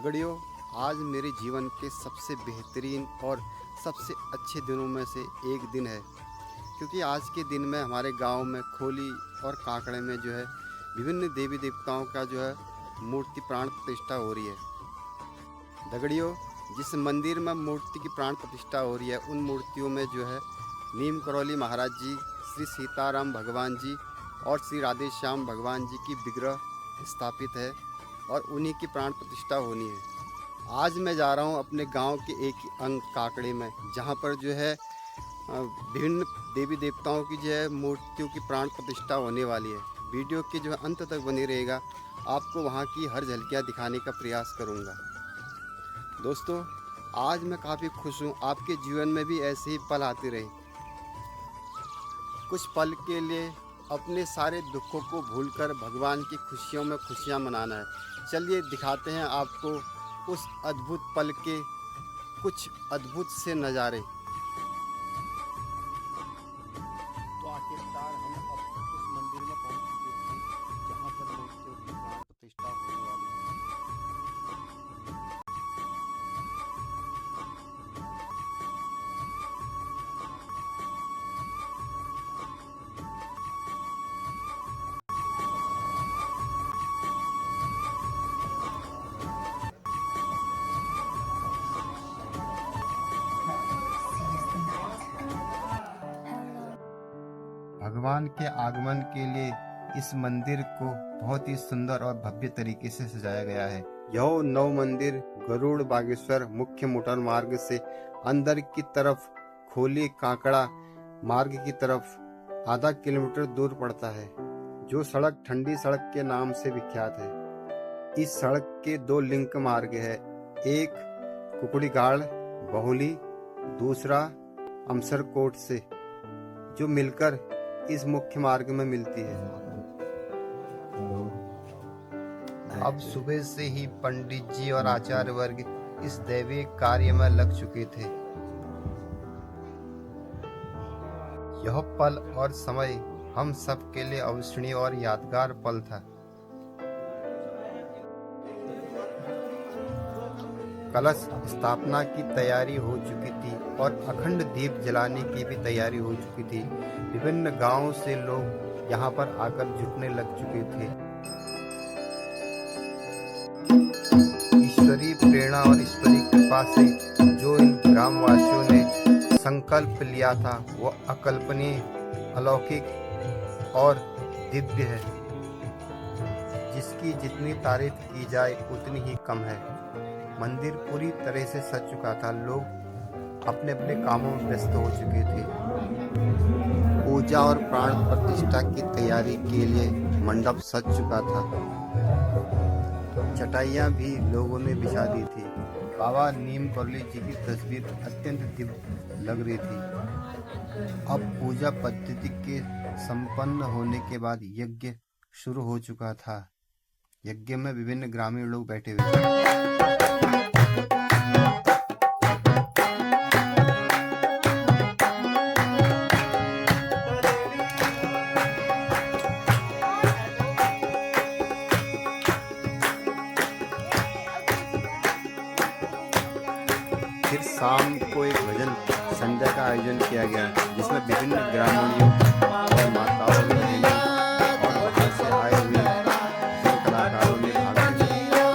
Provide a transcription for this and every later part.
दगड़ियों, आज मेरे जीवन के सबसे बेहतरीन और सबसे अच्छे दिनों में से एक दिन है, क्योंकि आज के दिन में हमारे गांव में खोली और काकड़े में जो है विभिन्न देवी देवताओं का जो है मूर्ति प्राण प्रतिष्ठा हो रही है। दगड़ियों, जिस मंदिर में मूर्ति की प्राण प्रतिष्ठा हो रही है, उन मूर्तियों में जो है नीम करौली महाराज जी, श्री सीताराम भगवान जी और श्री राधे श्याम भगवान जी की विग्रह स्थापित है और उन्हीं की प्राण प्रतिष्ठा होनी है। आज मैं जा रहा हूं अपने गांव के एक ही अंग काकड़े में, जहां पर जो है विभिन्न देवी देवताओं की जो है मूर्तियों की प्राण प्रतिष्ठा होने वाली है। वीडियो के जो है अंत तक बने रहेगा, आपको वहां की हर झलकियां दिखाने का प्रयास करूंगा। दोस्तों, आज मैं काफ़ी खुश हूं। आपके जीवन में भी ऐसे ही पल आते रहे। कुछ पल के लिए अपने सारे दुखों को भूलकर भगवान की खुशियों में खुशियां मनाना है। चलिए दिखाते हैं आपको उस अद्भुत पल के कुछ अद्भुत से नज़ारे। तो आखिरकार हम अब उस मंदिर में पहुंच चुके थे जहां पर मूर्तियों की प्राण प्रतिष्ठा होने वाली है। भगवान के आगमन के लिए इस मंदिर को बहुत ही सुंदर और भव्य तरीके से सजाया गया है। यह नव मंदिर गरुड़ बागेश्वर मुख्य मोटर मार्ग से अंदर की तरफ खोली काकड़ा मार्ग की तरफ आधा किलोमीटर दूर पड़ता है, जो सड़क ठंडी सड़क के नाम से विख्यात है। इस सड़क के दो लिंक मार्ग है, एक कुकड़ीगाड़ बहुली, दूसरा अमसरकोट से, जो मिलकर इस मुख्य मार्ग में मिलती है। अब सुबह से ही पंडित जी और आचार्य वर्ग इस दैवीय कार्य में लग चुके थे। यह पल और समय हम सब के लिए अविस्मरणीय और यादगार पल था। कलश स्थापना की तैयारी हो चुकी थी और अखंड दीप जलाने की भी तैयारी हो चुकी थी। विभिन्न गांवों से लोग यहां पर आकर जुटने लग चुके थे। ईश्वरीय प्रेरणा और ईश्वरीय कृपा से जो इन ग्रामवासियों ने संकल्प लिया था, वह अकल्पनीय, अलौकिक और दिव्य है, जिसकी जितनी तारीफ की जाए उतनी ही कम है। मंदिर पूरी तरह से सज चुका था। लोग अपने अपने कामों में व्यस्त हो चुके थे। पूजा और प्राण प्रतिष्ठा की तैयारी के लिए मंडप सज चुका था। चटाइयां भी लोगों ने बिछा दी थी। बाबा नीम करौली जी की तस्वीर अत्यंत दिव्य लग रही थी। अब पूजा पद्धति के संपन्न होने के बाद यज्ञ शुरू हो चुका था। यज्ञ में विभिन्न ग्रामीण लोग बैठे हुए थे। फिर शाम को एक भजन संध्या का आयोजन किया गया, जिसमें विभिन्न ग्रामीणों और माताओं ने और बाहर से आए हुए कलाकारों ने भाग लिया।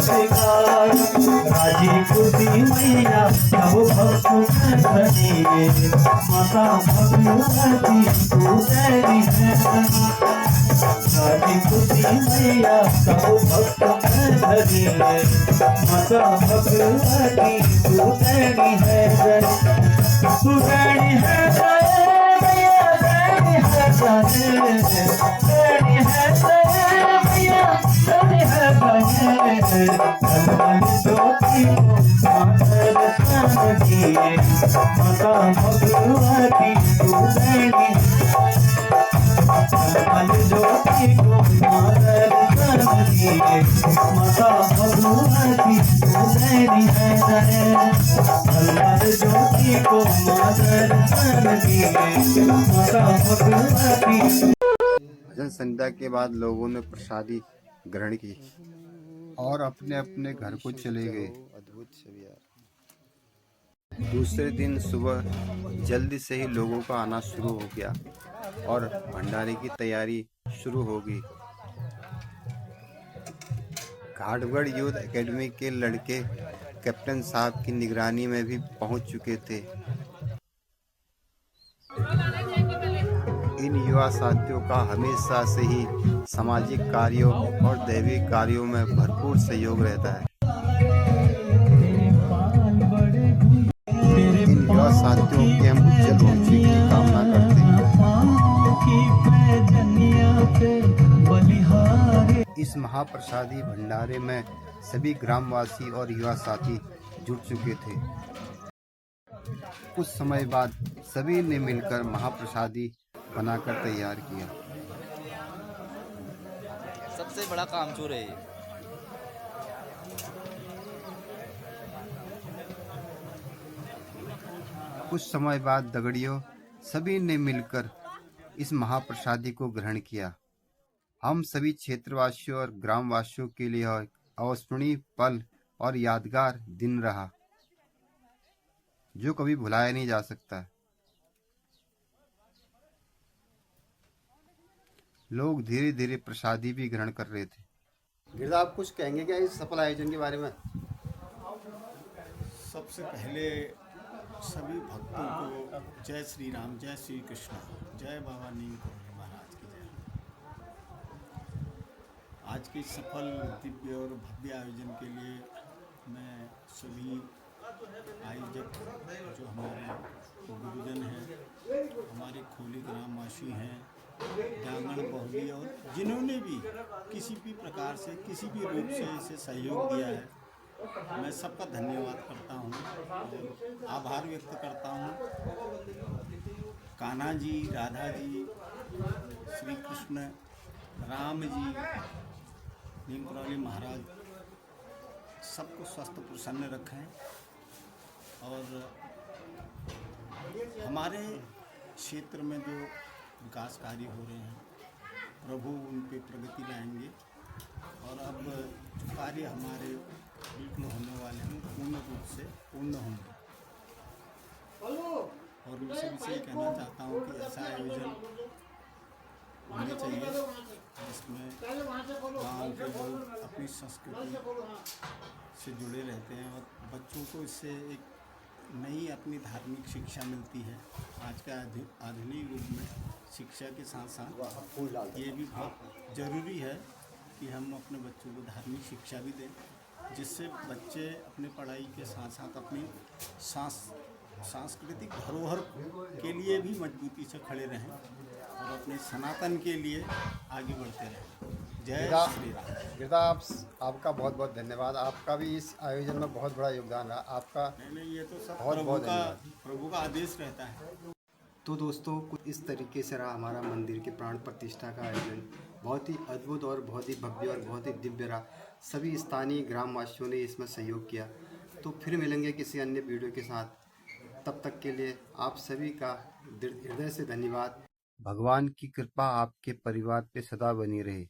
शिकार राजी खुदी मैया सब भक्त धनी माता भगवती तू तेरी है राजी खुदी मैया सब भक्त धनी माता भगवती तू तेरी है तू तेरी है मैया तेरी है तेरी है मैया तेरी है ज्योति माता भगवती तू तेरी ज्योति को माता भगवती तू तेरी है ज्योति को माता भगवती। भजन संध्या के बाद लोगों ने प्रसादी ग्रहण की और अपने अपने घर को चले गए। अद्भुत छवि यार। दूसरे दिन सुबह जल्दी से ही लोगों का आना शुरू हो गया और भंडारे की तैयारी शुरू हो गई। घाटगढ़ यूथ एकेडमी के लड़के कैप्टन साहब की निगरानी में भी पहुंच चुके थे। इन युवा साथियों का हमेशा से ही सामाजिक कार्यों और दैविक कार्यों में भरपूर सहयोग रहता है। इन युवा साथियों के हम उज्जवल भविष्य की कामना करते हैं। इस महाप्रसादी भंडारे में सभी ग्रामवासी और युवा साथी जुट चुके थे। कुछ समय बाद सभी ने मिलकर महाप्रसादी बनाकर तैयार किया। सबसे बड़ा कामचोर है ये। कुछ समय बाद दगड़ियों सभी ने मिलकर इस महाप्रसादी को ग्रहण किया। हम सभी क्षेत्रवासियों और ग्रामवासियों के लिए एक अविस्मरणीय पल और यादगार दिन रहा, जो कभी भुलाया नहीं जा सकता। लोग धीरे धीरे प्रसादी भी ग्रहण कर रहे थे। गिरधा, आप कुछ कहेंगे क्या इस सफल आयोजन के बारे में? सबसे पहले सभी भक्तों को जय श्री राम, जय श्री कृष्ण, जय बाबा नीम करौली महाराज की जय। आज के सफल दिव्य और भव्य आयोजन के लिए मैं सभी आयोजक जो हमारे गुरुजन हैं, हमारे खोली ग्रामवासी हैं, जांगण बहुली और जिन्होंने भी किसी भी प्रकार से किसी भी रूप से इसे सहयोग दिया है, मैं सबका धन्यवाद करता हूँ और आभार व्यक्त करता हूँ। कान्हा जी, राधा जी, श्री कृष्ण, राम जी, नीम करौली महाराज सबको स्वस्थ प्रसन्न रखें और हमारे क्षेत्र में जो विकास कार्य हो रहे हैं प्रभु उन पे प्रगति लाएंगे और अब जो कार्य हमारे बिल्कुल होने वाले हैं पूर्ण रूप से पूर्ण होंगे। और उनसे भी यही कहना चाहता हूँ कि ऐसा आयोजन होने चाहिए जिसमें गाँव के लोग अपनी संस्कृति से जुड़े रहते हैं और बच्चों को इससे एक नई अपनी धार्मिक शिक्षा मिलती है। आज के आधुनिक युग में शिक्षा के साथ साथ ये भी बहुत ज़रूरी है कि हम अपने बच्चों को धार्मिक शिक्षा भी दें, जिससे बच्चे अपने पढ़ाई के साथ साथ अपनी सांस्कृतिक धरोहर के लिए भी मजबूती से खड़े रहें और अपने सनातन के लिए आगे बढ़ते रहें। जय श्री राम। गिरधा, आपका बहुत बहुत धन्यवाद। आपका भी इस आयोजन में बहुत बड़ा योगदान रहा। आपका नहीं, ये तो सब बहुत प्रभु का आदेश रहता है। तो दोस्तों, कुछ इस तरीके से रहा हमारा मंदिर के प्राण प्रतिष्ठा का आयोजन। बहुत ही अद्भुत और बहुत ही भव्य और बहुत ही दिव्य रहा। सभी स्थानीय ग्रामवासियों ने इसमें सहयोग किया। तो फिर मिलेंगे किसी अन्य वीडियो के साथ। तब तक के लिए आप सभी का हृदय से धन्यवाद। भगवान की कृपा आपके परिवार पे सदा बनी रहे।